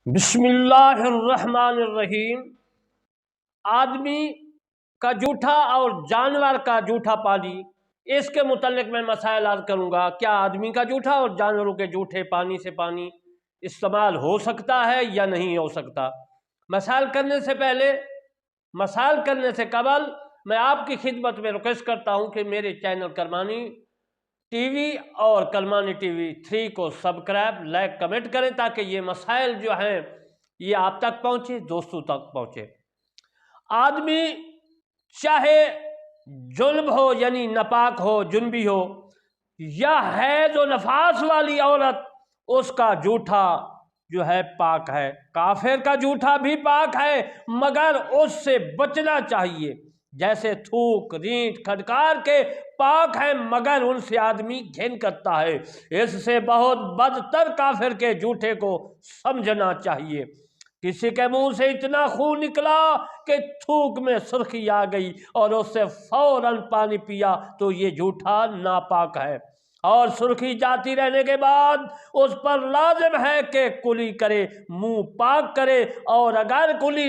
بسم اللہ الرحمن الرحیم۔ آدمی کا جھوٹا اور جانور کا جھوٹا پانی، اس کے متعلق میں مسائل عرض کروں گا۔ کیا آدمی کا جھوٹا اور جانوروں کے جھوٹے پانی سے پانی استعمال ہو سکتا ہے یا نہیں ہو سکتا؟ مسائل کرنے سے قبل میں آپ کی خدمت میں ریکویسٹ کرتا ہوں کہ میرے چینل کرمانی ٹی وی اور کرمانی ٹی وی 3 کو سبسکرائب، لائک، کمنٹ کریں تاکہ یہ مسائل جو ہیں یہ آپ تک پہنچے، دوستوں تک پہنچے۔ آدمی چاہے جنب ہو یعنی ناپاک ہو، جنبی ہو، یا حیض و نفاس والی عورت، اس کا جھوٹا جو ہے پاک ہے۔ کافر کا جھوٹا بھی پاک ہے مگر اس سے بچنا چاہیے۔ جیسے تھوک، رینٹ، کھٹکار کے پاک ہے مگر ان سے آدمی گھن کرتا ہے۔ اس سے بہت بدتر کافر کے جھوٹے کو سمجھنا چاہیے۔ کسی کے منہ سے اتنا خون نکلا کہ تھوک میں سرخی آ گئی اور اس سے فوراً پانی پیا تو یہ جھوٹا ناپاک ہے، اور سرخی جاتی رہنے کے بعد اس پر لازم ہے کہ کلی کرے، منہ پاک کرے، اور اگر کلی